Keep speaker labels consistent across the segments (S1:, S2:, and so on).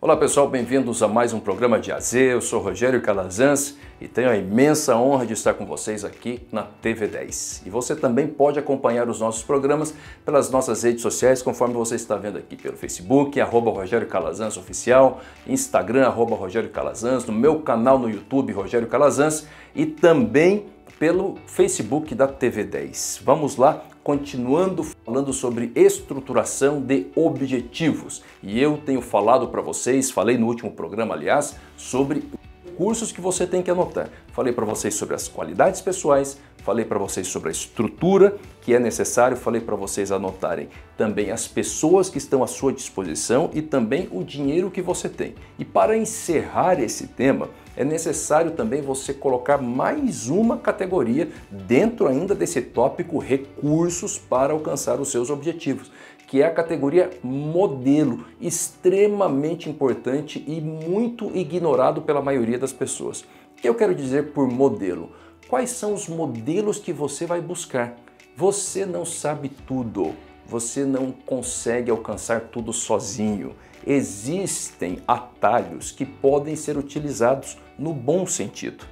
S1: Olá pessoal, bem-vindos a mais um programa de AZ. Eu sou Rogério Calazans e tenho a imensa honra de estar com vocês aqui na TV10. E você também pode acompanhar os nossos programas pelas nossas redes sociais, conforme você está vendo aqui pelo Facebook, @Rogério Calazans Oficial, Instagram, @Rogério Calazans, no meu canal no YouTube, Rogério Calazans, e também pelo Facebook da TV10. Vamos lá, continuando falando sobre estruturação de objetivos. E eu tenho falado para vocês, falei no último programa, aliás, sobre recursos que você tem que anotar. Falei para vocês sobre as qualidades pessoais, falei para vocês sobre a estrutura que é necessário, falei para vocês anotarem também as pessoas que estão à sua disposição e também o dinheiro que você tem. E para encerrar esse tema, é necessário também você colocar mais uma categoria dentro ainda desse tópico recursos para alcançar os seus objetivos, que é a categoria modelo, extremamente importante e muito ignorado pela maioria das pessoas. O que eu quero dizer por modelo? Quais são os modelos que você vai buscar? Você não sabe tudo, você não consegue alcançar tudo sozinho. Existem atalhos que podem ser utilizados no bom sentido.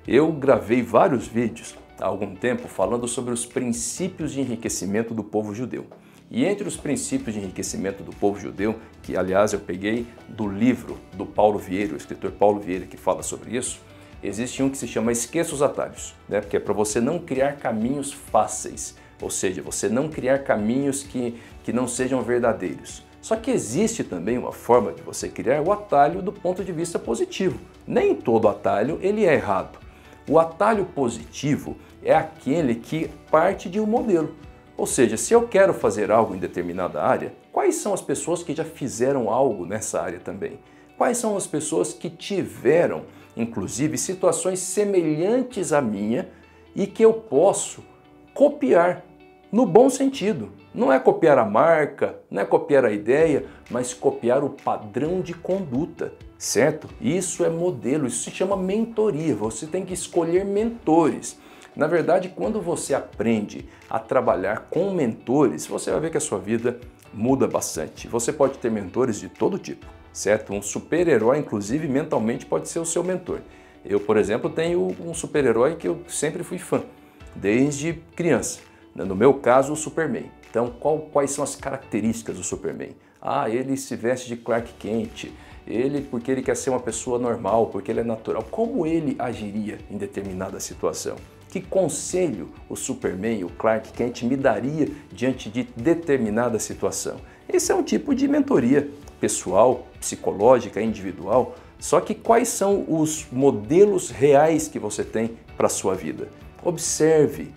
S1: Eu gravei vários vídeos há algum tempo falando sobre os princípios de enriquecimento do povo judeu. E entre os princípios de enriquecimento do povo judeu, que aliás eu peguei do livro do Paulo Vieira, o escritor Paulo Vieira, que fala sobre isso, existe um que se chama Esqueça os Atalhos, né? Porque é para você não criar caminhos fáceis, ou seja, você não criar caminhos que não sejam verdadeiros. Só que existe também uma forma de você criar o atalho do ponto de vista positivo. Nem todo atalho ele é errado. O atalho positivo é aquele que parte de um modelo. Ou seja, se eu quero fazer algo em determinada área, quais são as pessoas que já fizeram algo nessa área também? Quais são as pessoas que tiveram, inclusive, situações semelhantes à minha e que eu posso copiar no bom sentido? Não é copiar a marca, não é copiar a ideia, mas copiar o padrão de conduta, certo? Isso é modelo, isso se chama mentoria. Você tem que escolher mentores. Na verdade, quando você aprende a trabalhar com mentores, você vai ver que a sua vida muda bastante. Você pode ter mentores de todo tipo, certo? Um super-herói, inclusive, mentalmente pode ser o seu mentor. Eu, por exemplo, tenho um super-herói que eu sempre fui fã, desde criança. No meu caso, o Superman. Então, quais são as características do Superman? Ele se veste de Clark Kent, porque ele quer ser uma pessoa normal, porque ele é natural. Como ele agiria em determinada situação? Que conselho o Superman, o Clark Kent, me daria diante de determinada situação? Esse é um tipo de mentoria pessoal, psicológica, individual. Só que quais são os modelos reais que você tem para a sua vida? Observe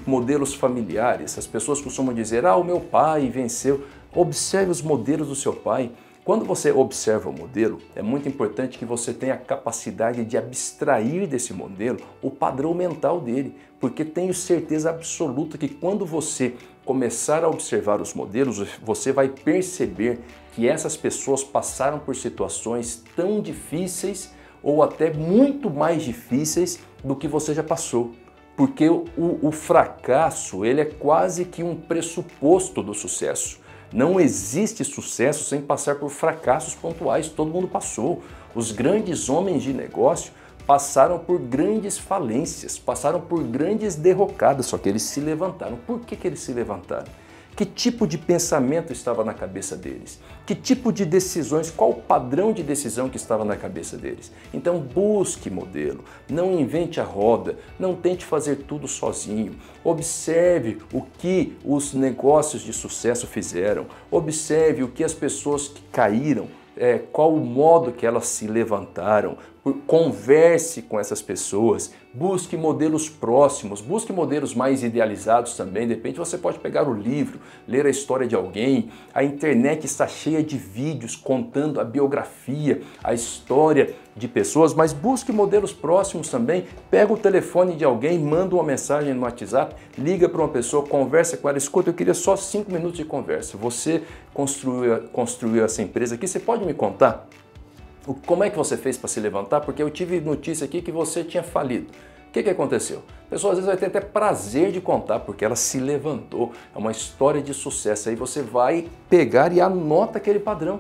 S1: modelos familiares. As pessoas costumam dizer, o meu pai venceu. Observe os modelos do seu pai. Quando você observa o modelo, é muito importante que você tenha a capacidade de abstrair desse modelo o padrão mental dele, porque tenho certeza absoluta que quando você começar a observar os modelos, você vai perceber que essas pessoas passaram por situações tão difíceis ou até muito mais difíceis do que você já passou. Porque o fracasso, ele é quase que um pressuposto do sucesso. Não existe sucesso sem passar por fracassos pontuais, todo mundo passou. Os grandes homens de negócio passaram por grandes falências, passaram por grandes derrocadas, só que eles se levantaram. Por que eles se levantaram? Que tipo de pensamento estava na cabeça deles? Que tipo de decisões, qual o padrão de decisão que estava na cabeça deles? Então busque modelo, não invente a roda, não tente fazer tudo sozinho. Observe o que os negócios de sucesso fizeram, observe o que as pessoas que caíram, qual o modo que elas se levantaram, converse com essas pessoas, busque modelos próximos, busque modelos mais idealizados também. De repente você pode pegar o livro, ler a história de alguém. A internet está cheia de vídeos contando a biografia, a história de pessoas, mas busque modelos próximos também. Pega o telefone de alguém, manda uma mensagem no WhatsApp, liga para uma pessoa, conversa com ela. Escuta, eu queria só 5 minutos de conversa. Você construiu essa empresa aqui, você pode me contar? Como é que você fez para se levantar? Porque eu tive notícia aqui que você tinha falido. O que aconteceu? A pessoa às vezes vai ter até prazer de contar, porque ela se levantou. É uma história de sucesso. Aí você vai pegar e anota aquele padrão.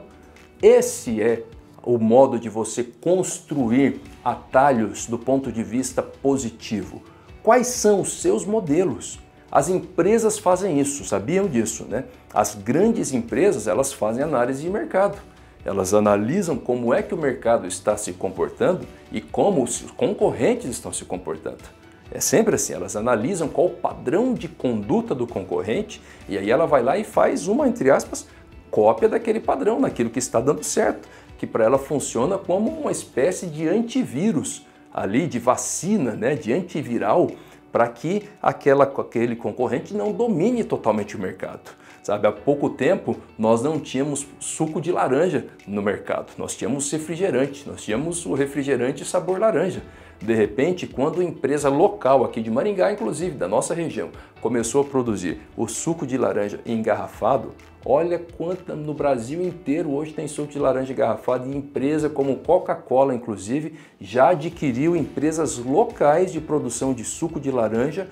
S1: Esse é o modo de você construir atalhos do ponto de vista positivo. Quais são os seus modelos? As empresas fazem isso, sabiam disso, né? As grandes empresas, elas fazem análise de mercado. Elas analisam como é que o mercado está se comportando e como os concorrentes estão se comportando. É sempre assim, elas analisam qual o padrão de conduta do concorrente e aí ela vai lá e faz uma, entre aspas, cópia daquele padrão, naquilo que está dando certo, que para ela funciona como uma espécie de antivírus ali, de vacina, né, de antiviral, para que aquele concorrente não domine totalmente o mercado. Sabe, há pouco tempo nós não tínhamos suco de laranja no mercado, nós tínhamos refrigerante, nós tínhamos o refrigerante sabor laranja. De repente, quando a empresa local aqui de Maringá, inclusive da nossa região, começou a produzir o suco de laranja engarrafado, olha quanto no Brasil inteiro hoje tem suco de laranja engarrafado e empresa como Coca-Cola, inclusive, já adquiriu empresas locais de produção de suco de laranja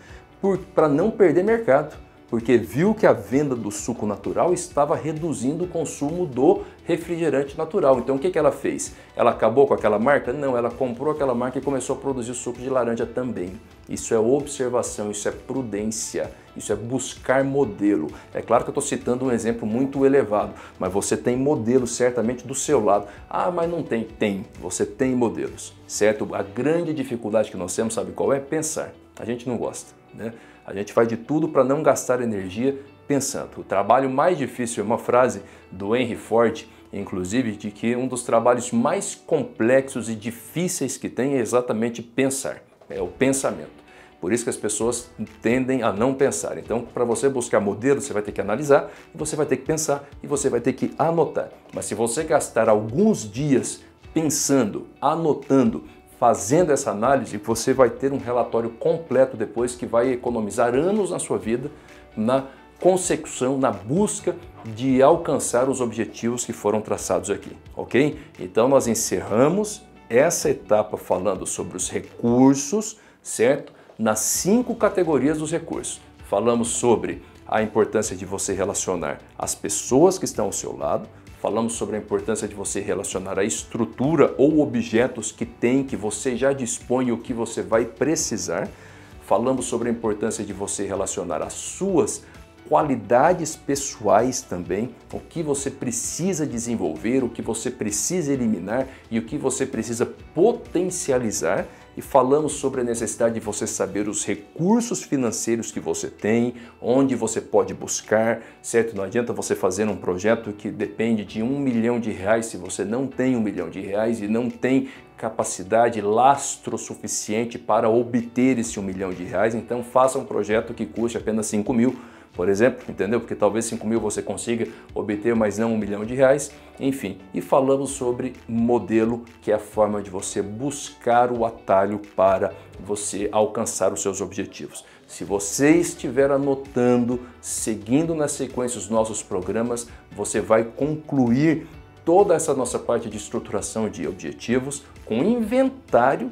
S1: para não perder mercado. Porque viu que a venda do suco natural estava reduzindo o consumo do refrigerante natural. Então o que ela fez? Ela acabou com aquela marca? Não, ela comprou aquela marca e começou a produzir suco de laranja também. Isso é observação, isso é prudência, isso é buscar modelo. É claro que eu estou citando um exemplo muito elevado, mas você tem modelos certamente do seu lado. Ah, mas não tem. Tem, você tem modelos, certo? A grande dificuldade que nós temos, sabe qual é? Pensar. A gente não gosta, né? A gente faz de tudo para não gastar energia pensando. O trabalho mais difícil é uma frase do Henry Ford, inclusive, de que um dos trabalhos mais complexos e difíceis que tem é exatamente pensar, é o pensamento. Por isso que as pessoas tendem a não pensar. Então, para você buscar modelo, você vai ter que analisar, você vai ter que pensar e você vai ter que anotar. Mas se você gastar alguns dias pensando, anotando, fazendo essa análise, você vai ter um relatório completo depois que vai economizar anos na sua vida na consecução, na busca de alcançar os objetivos que foram traçados aqui, ok? Então nós encerramos essa etapa falando sobre os recursos, certo? Nas 5 categorias dos recursos. Falamos sobre a importância de você relacionar as pessoas que estão ao seu lado, falamos sobre a importância de você relacionar a estrutura ou objetos que tem, que você já dispõe, o que você vai precisar. Falamos sobre a importância de você relacionar as suas qualidades pessoais também, o que você precisa desenvolver, o que você precisa eliminar e o que você precisa potencializar. E falamos sobre a necessidade de você saber os recursos financeiros que você tem, onde você pode buscar, certo? Não adianta você fazer um projeto que depende de R$1 milhão se você não tem R$1 milhão e não tem capacidade, lastro suficiente para obter esse R$1 milhão. Então faça um projeto que custe apenas 5 mil, por exemplo, entendeu? Porque talvez 5 mil você consiga obter, mas não R$1 milhão. Enfim, e falamos sobre modelo, que é a forma de você buscar o atalho para você alcançar os seus objetivos. Se você estiver anotando, seguindo na sequência os nossos programas, você vai concluir toda essa nossa parte de estruturação de objetivos com inventário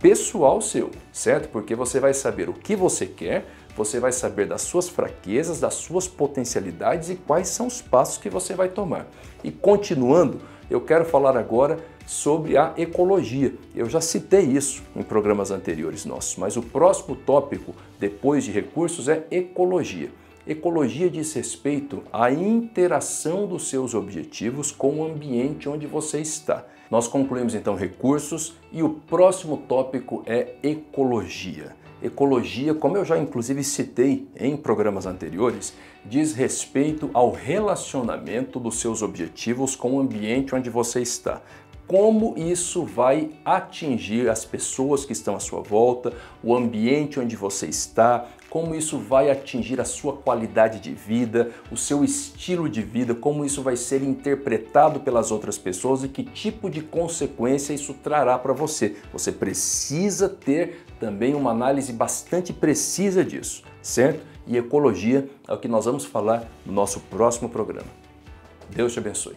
S1: pessoal seu, certo? Porque você vai saber o que você quer, você vai saber das suas fraquezas, das suas potencialidades e quais são os passos que você vai tomar. E continuando, eu quero falar agora sobre a ecologia. Eu já citei isso em programas anteriores nossos, mas o próximo tópico, depois de recursos, é ecologia. Ecologia diz respeito à interação dos seus objetivos com o ambiente onde você está. Nós concluímos então recursos e o próximo tópico é ecologia. Ecologia, como eu já inclusive citei em programas anteriores, diz respeito ao relacionamento dos seus objetivos com o ambiente onde você está. Como isso vai atingir as pessoas que estão à sua volta, o ambiente onde você está, como isso vai atingir a sua qualidade de vida, o seu estilo de vida, como isso vai ser interpretado pelas outras pessoas e que tipo de consequência isso trará para você. Você precisa ter também uma análise bastante precisa disso, certo? E ecologia é o que nós vamos falar no nosso próximo programa. Deus te abençoe.